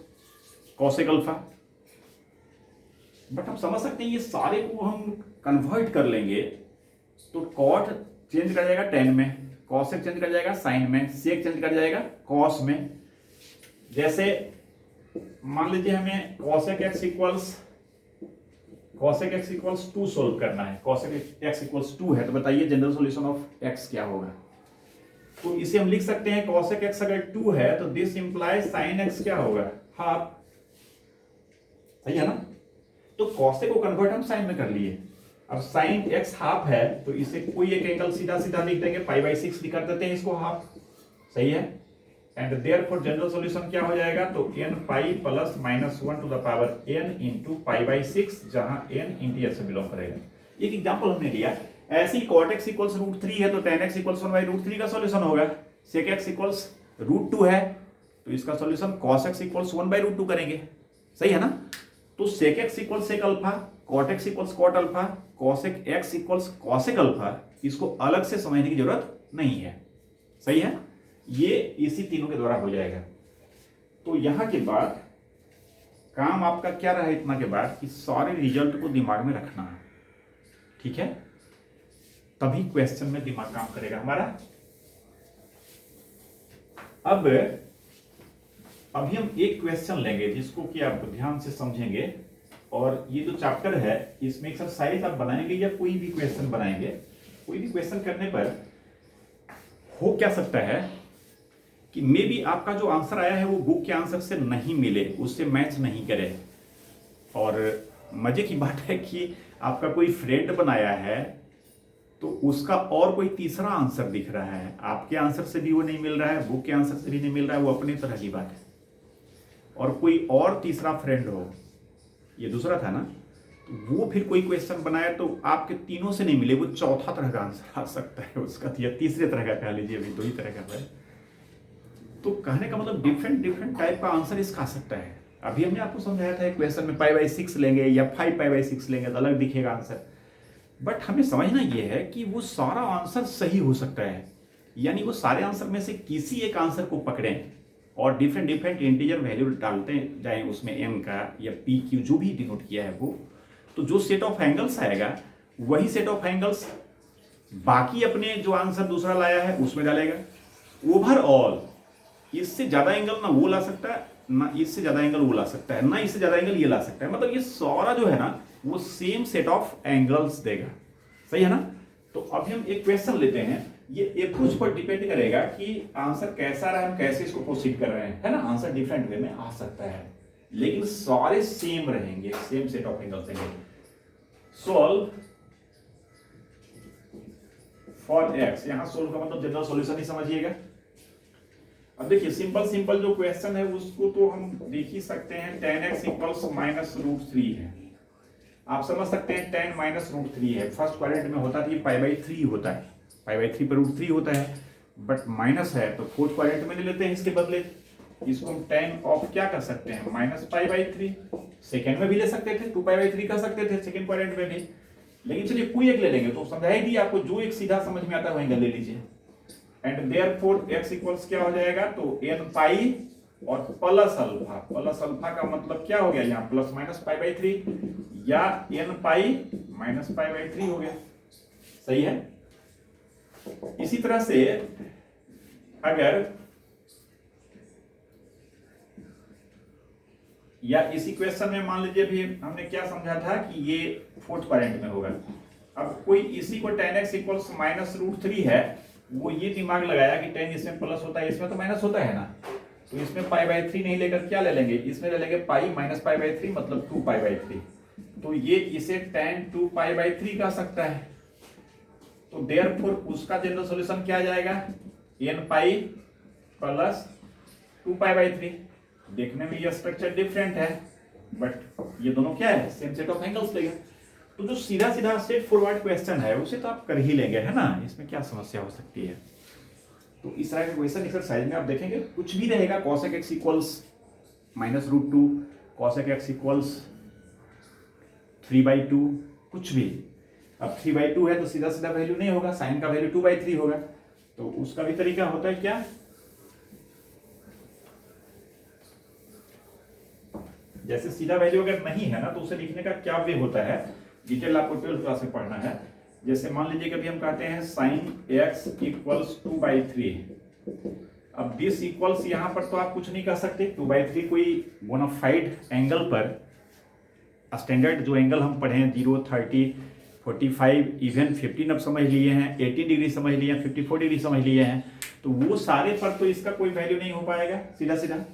cosec alpha. But हम समझ सकते हैं ये सारे को हम कन्वर्ट कर लेंगे तो कॉट चेंज कर जाएगा टेन में, कॉसेक चेंज कर जाएगा साइन में, सेक चेंज कर जाएगा कॉस में। जैसे मान लीजिए हमें कॉसेक एक्स इक्वल्स 2 सोल्व करना है, कॉसेक एक्स इक्वल्स 2 है, तो बताइए जनरल सॉल्यूशन ऑफ एक्स क्या होगा। तो इसे हम लिख सकते हैं कॉसेक एक्स अगर 2 है तो दिस इंप्लाइज साइन एक्स क्या होगा, हाफ। सही है ना, तो कॉसेक को कन्वर्ट हम साइन में कर लिए। अब साइन एक्स हाफ है तो इसे कोई एक एंगल सीधा सीधा लिख देंगे, पाई बाई 6 लिख देते हैं इसको हाफ। सही है, एंड देयरफॉर जनरल सॉल्यूशन क्या हो जाएगा, तो n pi plus minus 1 to the power n into pi by 6, जहां n इंटीजर से बिलोंग करेगा। एक एग्जांपल हमने लिया, ऐसे ही cot x इक्वल्स √3 है तो tan x इक्वल्स 1/√3 का सॉल्यूशन होगा। sec x इक्वल्स √2 है तो इसका सॉल्यूशन cos x इक्वल्स 1/√2 करेंगे। सही है ना, तो sec x equals sec alpha, cot x equals cot alpha, cosec x equals cosec alpha, इसको अलग से समझने की जरूरत नहीं है। सही है, ये इसी तीनों के द्वारा हो जाएगा। तो यहां के बाद काम आपका क्या रहा इतना के बाद कि सारे रिजल्ट को दिमाग में रखना है, ठीक है, तभी क्वेश्चन में दिमाग काम करेगा हमारा। अब अभी हम एक क्वेश्चन लेंगे जिसको कि आप ध्यान से समझेंगे, और ये जो चैप्टर है इसमें एक्सरसाइज आप बनाएंगे या कोई भी क्वेश्चन बनाएंगे, कोई भी क्वेश्चन करने पर हो क्या सकता है कि मे बी आपका जो आंसर आया है वो बुक के आंसर से नहीं मिले, उससे मैच नहीं करे। और मजे की बात है कि आपका कोई फ्रेंड बनाया है तो उसका और कोई तीसरा आंसर दिख रहा है, आपके आंसर से भी वो नहीं मिल रहा है, बुक के आंसर से भी नहीं मिल रहा है, वो अपनी तरह की बात है। और कोई और तीसरा फ्रेंड हो, ये दूसरा था ना, तो वो फिर कोई क्वेश्चन बनाया तो आपके तीनों से नहीं मिले, वो चौथा तरह का आंसर आ सकता है उसका, या तीसरे तरह का कह लीजिए, अभी 2 ही तरह का है। तो कहने का मतलब डिफरेंट टाइप का आंसर इसका आ सकता है। अभी हमने आपको समझाया था क्वेश्चन में π/6 लेंगे या 5π/6 लेंगे तो अलग दिखेगा आंसर, बट हमें समझना यह है कि वो सारा आंसर सही हो सकता है, यानी वो सारे आंसर में से किसी एक आंसर को पकड़ें और डिफरेंट इंटीजर वैल्यू डालते जाएं उसमें, m का या p q जो भी डिनोट किया है वो, तो जो सेट ऑफ एंगल्स आएगा वही सेट ऑफ एंगल्स बाकी अपने जो आंसर दूसरा लाया है उसमें डालेगा। ओवरऑल इससे ज्यादा एंगल ना वो ला सकता है, ना इससे ज्यादा एंगल वो ला सकता है, ना इससे ज्यादा एंगल ये ला सकता है, मतलब ये सारा जो है ना वो सेम सेट ऑफ एंगल्स देगा, सही है ना। तो अभी हम एक क्वेश्चन लेते हैं, ये अप्रोच पर डिपेंड करेगा कि आंसर कैसा रहा, हम कैसे इसको प्रोसीड कर रहे हैं, है ना। आंसर डिफरेंट वे में आ सकता है लेकिन सारे सेम रहेंगे, सेम सेट ऑफ एंगल्स देंगे। सॉल्व फॉर एक्स, यहां सोल्व का मतलब जनरल सॉल्यूशन ही समझिएगा। अब देखिए सिंपल जो क्वेश्चन है उसको तो हम देख ही सकते हैं, tan x = -√3 है, आप समझ सकते हैं tan -√3 है। फर्स्ट क्वाड्रेंट में होता था π/3 होता है, π/3 पर √3 होता है, बट माइनस है तो फोर्थ क्वाड्रेंट में ले लेते हैं इसके बदले, इसको हम tan ऑफ क्या कर सकते हैं -π/3, सेकेंड में भी ले सकते थे 2π/3 कर सकते थे सेकेंड क्वाड्रेंट में भी, लेकिन चलिए कोई एक ले लेंगे तो समझाई दी आपको, जो एक सीधा समझ में आता है वही ले लीजिए। एंड देयरफॉर x इक्वल्स क्या हो जाएगा, तो n पाई और प्लस अल्फा का मतलब क्या हो गया यहाँ प्लस माइनस π/3 या n पाई माइनस π/3 हो गया, सही है। इसी तरह से अगर या इसी क्वेश्चन में मान लीजिए भी हमने क्या समझा था कि ये फोर्थ क्वाड्रेंट में होगा, अब कोई इसी को tan x इक्वल्स -√3 है, वो ये दिमाग लगाया कि tan इसमें प्लस होता है इसमें तो माइनस होता है ना, तो इसमें π/3 नहीं लेकर क्या ले लेंगे, इसमें ले लेंगे पाई माइनस π/3 मतलब 2π/3, तो ये इसे tan 2π/3 कह सकता है। तो देयरफॉर उसका जनरल सॉल्यूशन क्या आ जाएगा, n पाई प्लस 2π/3। देखने में ये स्ट्रक्चर डिफरेंट है बट ये दोनों क्या है, सेम सेट ऑफ एंगल्स लेगा। तो जो सीधा स्ट्रेट फॉरवर्ड क्वेश्चन है उसे तो आप कर ही लेंगे, है ना, इसमें क्या समस्या हो सकती है। तो इस तरह के क्वेश्चन एक्सरसाइज में आप देखेंगे कुछ भी रहेगा, cosec x equals -√2, cosec x equals 3/2, कुछ भी। अब 3/2 है तो सीधा वैल्यू नहीं होगा, साइन का वैल्यू 2/3 होगा, तो उसका भी तरीका होता है क्या, जैसे सीधा वैल्यू अगर नहीं है ना तो उसे लिखने का क्या वे होता है, डिटेल आपको 12th क्लास में पढ़ना है। जैसे मान लीजिए कि अभी हम कहते हैं sin x इक्वल्स 2/3, अब दिस इक्वल्स यहां पर तो आप कुछ नहीं कर सकते, 2/3 कोई बोनाफाइड एंगल पर, स्टैंडर्ड जो एंगल हम पढ़े हैं 0, 30, 45, इवन 15 अब समझ लिए हैं, 80 डिग्री समझ लिए हैं, 54 डिग्री समझ लिए हैं, तो वो सारे पर तो इसका कोई वैल्यू नहीं हो पाएगा सीधा।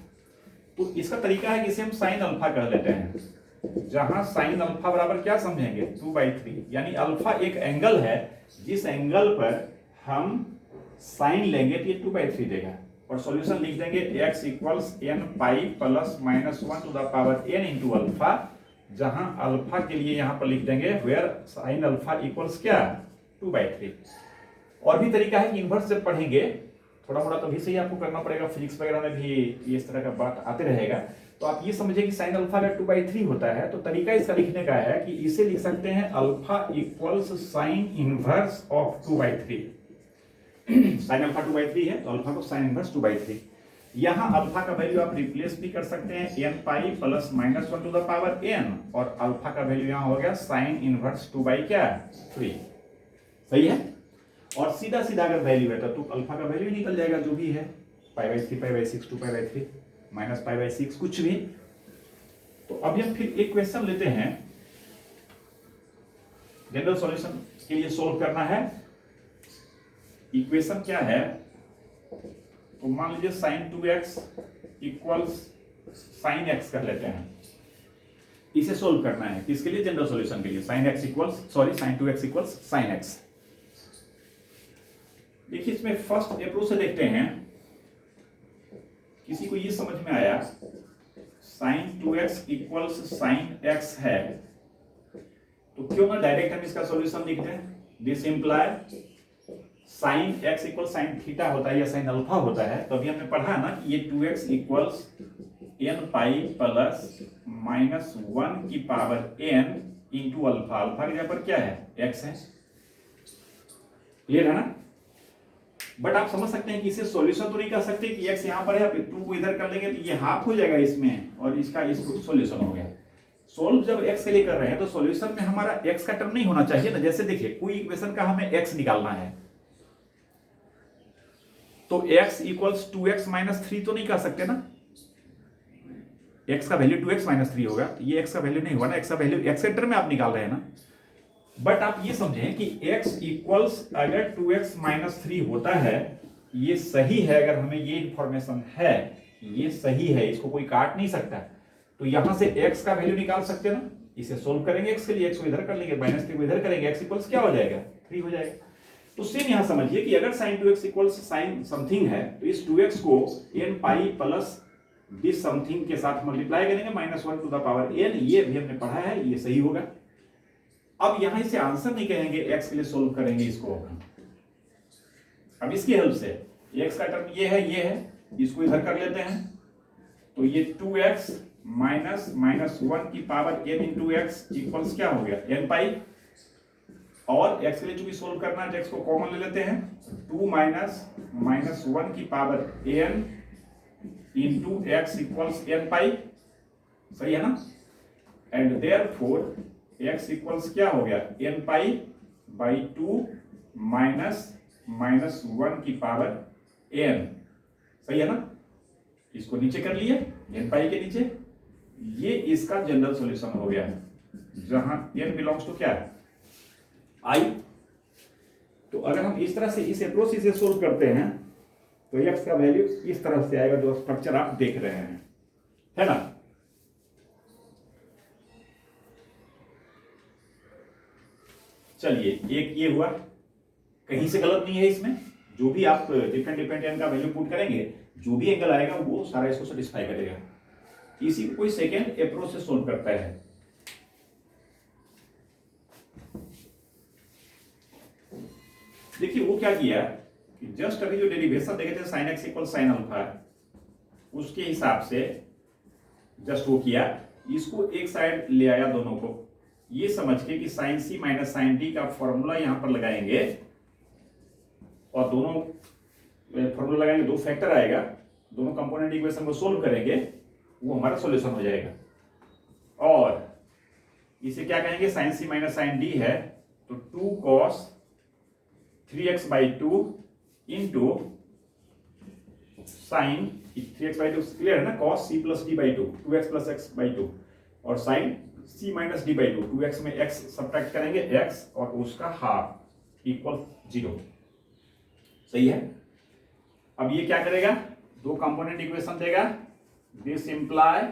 तो इसका तरीका है कि इसे हम साइन अल्फा कह लेते हैं, जहां साइन अल्फा बराबर क्या समझेंगे 2/3, यानी अल्फा एक एंगल है जिस एंगल पर हम साइन लेंगे तो ये 2/3 देगा, और सॉल्यूशन लिख देंगे x equals n pi plus -1 to the power n into alpha, जहां अल्फा के लिए यहां पर लिख देंगे वेयर साइन अल्फा इक्वल्स क्या 2/3। और भी तरीका है कि इन्वर्स जब पढ़ेंगे थोड़ा मोड़ा तभी से ही आपको करना पड़ेगा, फिजिक्स वगैरह में भी इस तरह का बात आते रहेगा, तो आप ये समझिए कि साइन अल्फा अगर 2/3 होता है तो तरीका इसका लिखने का है कि इसे लिख सकते हैं alpha equals sine inverse of 2/3। Sine alpha 2/3 है तो अल्फा को साइन इनवर्स 2/3। यहां अल्फा का वैल्यू आप रिप्लेस भी कर सकते हैं n pi plus minus 1 to the power n, और अल्फा का वैल्यू यहां हो गया साइन इनवर्स 2 बाई क्या 3। सही है। और सीधा सीधा अगर वैल्यू है तो अल्फा का वैल्यू निकल जाएगा जो भी है, pi by 3, pi by 6, 2 pi by 3 minus pi by 6 कुछ भी। तो अब हम फिर एक क्वेश्चन लेते हैं, जनरल सॉल्यूशन के लिए सोल्व करना है। इक्वेशन क्या है, तो मान लीजिए sign 2x equals sine x कर लेते हैं, इसे सोल्व करना है किसके लिए, जनरल सॉल्यूशन के लिए। Sine 2x equals sine x। देखिए इसमें फर्स्ट अप्रोच से देखते हैं, किसी को ये समझ में आया sign 2x equals sine x है, तो क्यों ना डायरेक्ट हम इसका सॉल्यूशन लिख दें। This imply sine x equal sine theta होता है या साइन अल्फा होता है। तो अभी हमने पढ़ा ना कि ये 2x equals n pi plus minus 1 की power n into alpha. Alpha की जगह पर क्या है, x है। क्लियर है ना। बट आप समझ सकते हैं कि इसे सॉल्यूशन तो नहीं कर सकते कि x यहां पर है, 2 को इधर कर लेंगे तो ये हाफ हो जाएगा इसमें, और इसका इसको सॉल्यूशन हो गया। सोल्व जब x के लिए कर रहे हैं तो सॉल्यूशन में हमारा x का टर्म नहीं होना चाहिए ना। जैसे देखिए कोई इक्वेशन का हमें x निकालना है, तो x इक्वल्स 2x माइनस 3 तो नहीं कर सकते ना। x का वैल्यू 2x माइनस 3 होगा, तो ये x का वैल्यू नहीं हुआ ना। x का वैल्यू x के टर्म में आप निकाल रहे हैं ना। बट आप ये समझें कि x इक्वल्स अगर 2x माइनस 3 होता है, ये सही है, अगर हमें ये इंफॉर्मेशन है, ये सही है, इसको कोई काट नहीं सकता, तो यहां से x का वैल्यू निकाल सकते हैं ना। इसे सोल्व करेंगे x के लिए, x को इधर कर लेंगे, माइनस 3 को इधर करेंगे, x इक्वल्स क्या हो जाएगा, 3 हो जाएगा। तो सेम यहां समझिए कि अगर sin 2x equals sin something है, तो इस 2x को n pi plus this something के साथ मल्टीप्लाई करेंगे, minus 1 to the power n। ये भी हमने पढ़ा है, ये सही होगा। अब यहां इसे आंसर नहीं कहेंगे, x के लिए सोल्व करेंगे इसको। अब इसकी हेल्प से x का टर्म ये है, इसको इधर कर लेते हैं, तो ये 2x माइनस माइनस 1 की power n into x equals क्या हो गया, n पाई। और x के लिए चूंकि सोल्व करना है, x को कॉमन ले लेते हैं, 2 माइनस माइनस 1 की power n into x equals n पाई। सही है ना। एंड देयरफॉर x इक्वल्स क्या हो गया, n pi by 2 minus minus 1 की पावर n। सही है ना। इसको नीचे कर लिए, n पाई के नीचे, ये इसका जनरल सॉल्यूशन हो गया, जहां n बिलोंग्स टू क्या है, i। तो अगर हम इस तरह से इस अप्रोच से सोल्व करते हैं, तो x का वैल्यू इस तरह से आएगा, जो स्ट्रक्चर आप देख रहे हैं, है ना। चलिए एक ये हुआ, कहीं से गलत नहीं है इसमें। जो भी आप डिफरेंट n का वैल्यू पुट करेंगे, जो भी एंगल आएगा वो सारा इसको सेटिस्फाई करेगा। इसी को कोई सेकेंड अप्रोच से सोल्व करता है। देखिए वो क्या किया कि जस्ट अभी जो डेरिवेशन देखे थे sine x equal sine alpha, उसके हिसाब से जस्ट वो किया, इसको एक साइड ले आया दोनों को, ये समझ के कि sign C minus sine D का फॉर्मूला यहां पर लगाएंगे, और दोनों फॉर्मूला लगाएंगे, 2 फैक्टर आएगा, दोनों कंपोनेंट इक्वेशन को सोल्व करेंगे, वो हमारा सॉल्यूशन हो जाएगा। और इसे क्या कहेंगे, sine C minus sine D है, तो 2 cos 3x by 2 into sine 3x by 2, clear है ना, cos c plus D by 2, 2x plus x by 2, और sine c minus D by 2, 2x में x सब्ट्रैक्ट करेंगे, x और उसका half equal 0। सही है। अब ये क्या करेगा, 2 कंपोनेंट इक्वेशन देगा, this imply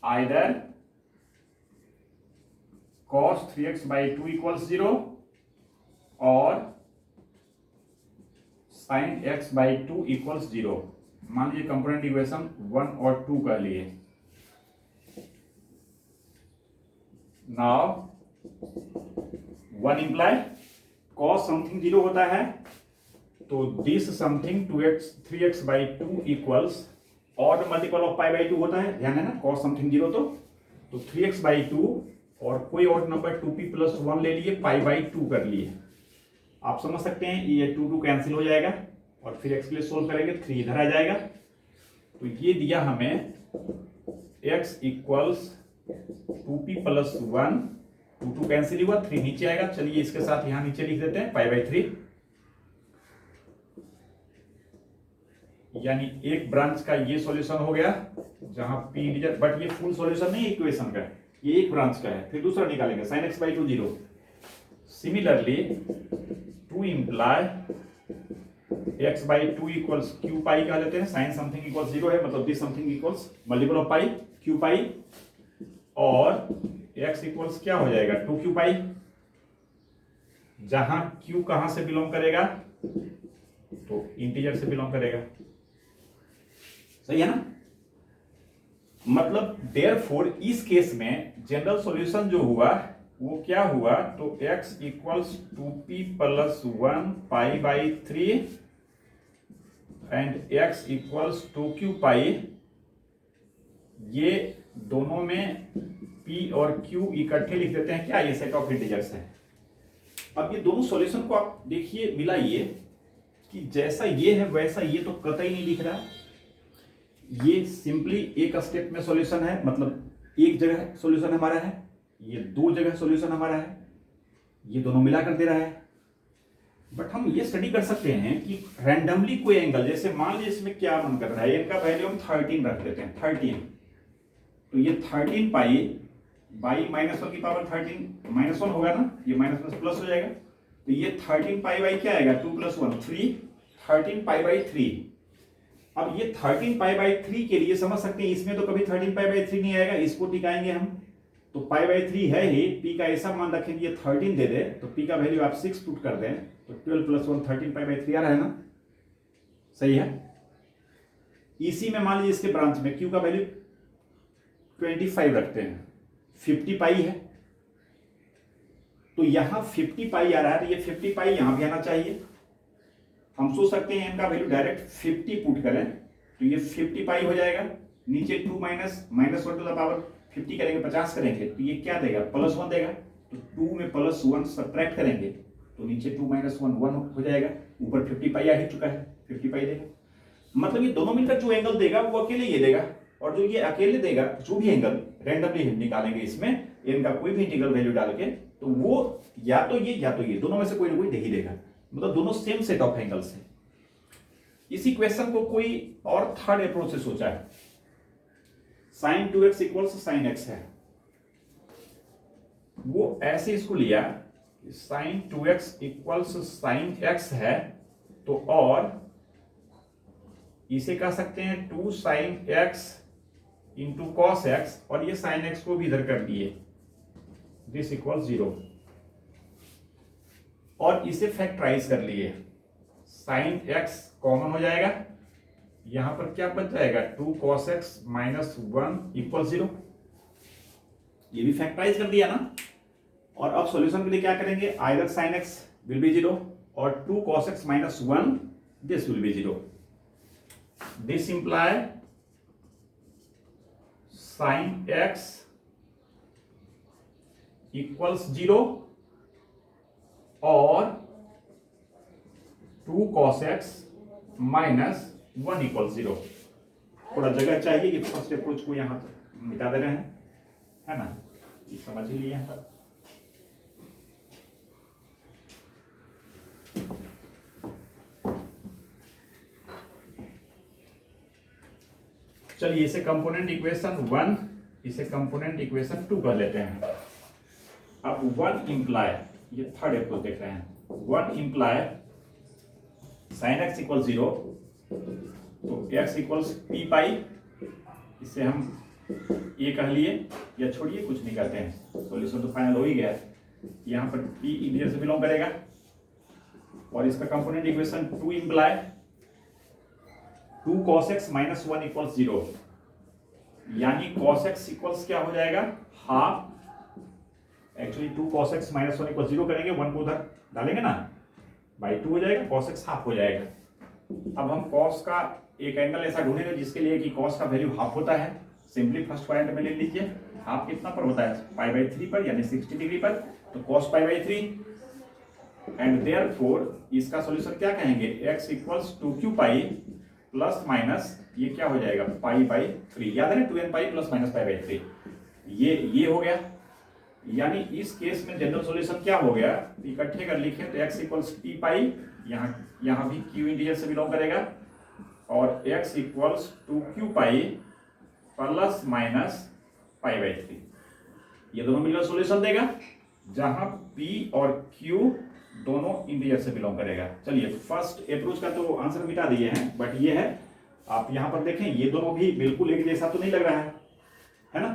either cos 3x by 2 equals 0 और साइन x बाई 2 इक्वल्स 0। मान लीजिए कंपोनेंट इक्वेशन 1 और 2 कर लिए। नाउ 1 इंप्लाई cos समथिंग 0 होता है, तो this something 3x by 2 equals odd multiple of pi by 2 होता है, ध्यान है ना, cos समथिंग 0 तो 3x बाई 2 और कोई और नंबर 2p प्लस 1 ले लिए, पाई बाई 2 कर लिए। आप समझ सकते हैं ये 2 कैंसिल हो जाएगा, और फिर x के लिए सोल्व करेंगे, 3 इधर आ जाएगा, तो ये दिया हमें x equals 2p plus 1, 2 cancel हुआ, 3 नीचे आएगा। चलिए इसके साथ यहां नीचे लिख देते हैं π/3, यानी एक ब्रांच का ये सॉल्यूशन हो गया जहां p इंटीजर, बट ये फुल सॉल्यूशन नहीं इक्वेशन का, ये एक ब्रांच का है। फिर दूसरा निकालेंगे sin x/2 0। Similarly to imply x/2 equals q pi कह लेते हैं, साइन समथिंग इक्वल्स 0 है, मतलब this something equals multiple of pi q pi, और x इक्वल्स क्या हो जाएगा 2q पाई, जहां q कहां से बिलोंग करेगा, तो इंटीजर से बिलोंग करेगा। सही है ना? मतलब देयरफॉर इस केस में जनरल सॉल्यूशन जो हुआ वो क्या हुआ, तो x equals 2p plus 1 π/3 and x equals 2q pi. ये दोनों में p और q इकट्ठे लिख देते हैं, क्या ये सेट ऑफ इंटीजर्स है। अब ये दोनों सॉल्यूशन को आप देखिए, मिलाइए कि जैसा ये है वैसा ये तो कतई नहीं दिख रहा। ये सिंपली एक स्टेप में सॉल्यूशन है, मतलब एक जगह सॉल्यूशन हमारा है, ये दो जगह सॉल्यूशन हमारा है, ये दोनों मिलाकर दे रहा है। बट हम ये स्टडी कर सकते हैं कि रैंडमली कोई एंगल, जैसे मान लीजिए इसमें क्या मन कर रहा है, इनका वैल्यू हम 13 रख देते हैं, 13, तो ये 13 पाई बाई -1 की पावर 13 -1 होगा ना, ये माइनस में प्लस हो जाएगा, तो ये 13 पाई बाई क्या आएगा 2 + 1 3, 13 π/3। अब ये 13 π/3 के लिए समझ सकते हैं, इसमें तो कभी 13 π/3 नहीं आएगा, इसको टिकाएंगे हम, तो π/3 है ही, p का ऐसा मान रखेंगे ये 13 दे दे, तो p का वैल्यू आप 6 पुट कर दें, तो 12 + 1 13 π/3 आ रहा है ना। सही है? इसी में मान लीजिए इसके ब्रांच में q का वैल्यू 25 रखते हैं, 50 पाई है, तो यहां 50 पाई आ रहा है, तो ये 50 पाई यहां भी आना चाहिए। हम सोच सकते हैं इनका वैल्यू डायरेक्ट 50 पुट करें, तो ये 50 पाई हो जाएगा, नीचे 2 -1 टू द पावर 50 करेंगे, 50 करेंगे, तो ये क्या देगा +1 देगा, तो 2 में +1 सब्ट्रैक्ट करेंगे, तो नीचे 2 - 1 1 हो जाएगा, ऊपर 50 पाई आ ही चुका है, 50 पाई देगा। मतलब ये दोनों मिलकर जो एंगल देगा वो अकेले ये देगा, और जो ये अकेले देगा जो भी एंगल रैंडमली हम निकालेंगे इसमें, इनका कोई भी इंटीग्रल वैल्यू डाल के, तो वो या तो ये दोनों में से कोई ना कोई दे ही देगा, मतलब दोनों सेम सेट ऑफ एंगल्स हैं। इसी क्वेश्चन को कोई और थर्ड अप्रोच से सोचा है, sin 2x equals sin x है, वो ऐसे इसको लिया sin 2x equals sin x है, तो और इसे कह सकते हैं 2 sin x into cos x, और ये sin x को भी इधर कर दिए, दिस इक्वल्स 0, और इसे फैक्टराइज कर लिए, sin x कॉमन हो जाएगा, यहां पर क्या बच जाएगा 2 cos x - 1 इक्वल 0, ये भी फैक्टराइज कर दिया ना। और अब सॉल्यूशन के लिए क्या करेंगे, either sin x will be 0 और 2 cos x - 1 this will be 0, this imply sin x equals 0 और 2 cos x - 1 इक्वल 0। थोड़ा जगह चाहिए कि फर्स्ट अप्रोच को यहां मिटा दे रहे हैं, है ना, ये समझ ही लिए। चलिए इसे कंपोनेंट इक्वेशन 1, इसे कंपोनेंट इक्वेशन 2 कर लेते हैं। अब 1 इम्प्लाई, ये थर्ड अप्रोच देख रहे हैं, 1 इम्प्लाई sin x इक्वल 0, तो x इक्वल्स p पाई, इसे हम ये कह लिए, या छोड़िए कुछ नहीं कहते हैं, सॉल्यूशन तो फाइनल हो ही गया है। यहाँ पर p इंटीजर से बिलोंग करेगा, और इसका component equation 2 imply 2 cos x - 1 equals 0, यानी cos x इक्वल्स क्या हो जाएगा half, actually 2 cos x - 1 equal 0 करेंगे, 1 को उधर डालेंगे ना, बाई 2 हो जाएगा, cos x हाफ हो जाएगा। अब हम cos का एक एंगल ऐसा ढूंढेंगे जिसके लिए कि cos का वैल्यू हाफ होता है, सिंपली फर्स्ट पॉइंट में ले लीजिए, हाफ कितना पर होता है π/3 पर, यानी 60 डिग्री पर, तो cos π/3, एंड देयरफॉर इसका सॉल्यूशन क्या कहेंगे, x इक्वल्स 2q पाई प्लस माइनस ये क्या हो जाएगा पाई बाई 3, याद है ना 2n pi plus minus pi by 3, ये हो गया। यानी इस केस में जनरल सॉल्यूशन क्या हो गया, इकट्ठे कर लिखे तो x इक्वल्स टी पाई, यहाँ भी q इंटीजर से बिलोंग करेगा, और x equals 2q pi plus minus pi by 3, ये दोनों मिलकर सॉल्यूशन देगा, जहां p और q दोनों इंटीजर से बिलोंग करेगा। चलिए फर्स्ट अप्रोच का तो आंसर मिटा दिए हैं, बट ये है आप यहां पर देखें ये दोनों भी बिल्कुल एक जैसा तो नहीं लग रहा है ना।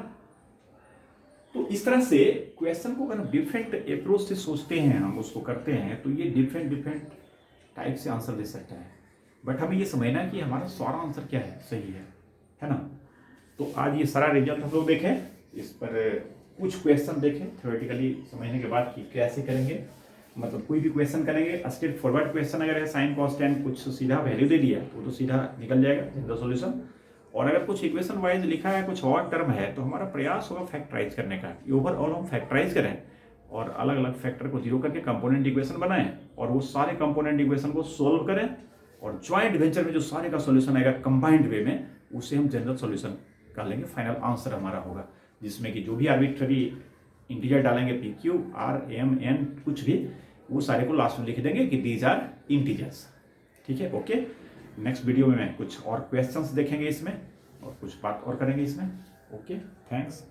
तो इस तरह से क्वेश्चन को अगर डिफरेंट अप्रोच से सोचते हैं, हम उसको करते हैं, तो ये डिफरेंट टाइप से आंसर दे सकता है। बट हमें ये समझना कि हमारा सारा आंसर क्या है, सही है ना। तो आज ये सारा रिजल्ट हम लोग देखें, इस पर कुछ क्वेश्चन देखें थ्योरेटिकली समझने के बाद कि कैसे करेंगे। मतलब कोई भी क्वेश्चन करेंगे, स्ट्रेट फॉरवर्ड क्वेश्चन अगर है साइन कॉस टेन कुछ सीधा वैल्यू दे दिया तो सीधा निकल जाएगा जनरल सॉल्यूशन। और अगर कुछ इक्वेशन वाइज लिखा है, कुछ और टर्म है, तो हमारा प्रयास होगा फैक्टराइज करने का। ओवरऑल हम फैक्टराइज करें और अलग अलग फैक्टर को जीरो करके कंपोनेंट इक्वेशन बनाएं और वो सारे कंपोनेंट इक्वेशन को सोल्व करें, और ज्वाइंट वेंचर में जो सारे का सॉल्यूशन आएगा कंबाइंड वे में, उसे हम जनरल सॉल्यूशन कर लेंगे। फाइनल आंसर हमारा होगा, जिसमें कि जो भी आर्बिट्ररी इंटीजर डालेंगे P Q R M N कुछ भी, वो सारे को लास्ट में लिख देंगे कि दीज आर इंटीजर्स। ठीक है, ओके। नेक्स्ट वीडियो में कुछ और क्वेश्चंस देखेंगे इसमें और कुछ बात और करेंगे इसमें। Okay, thanks.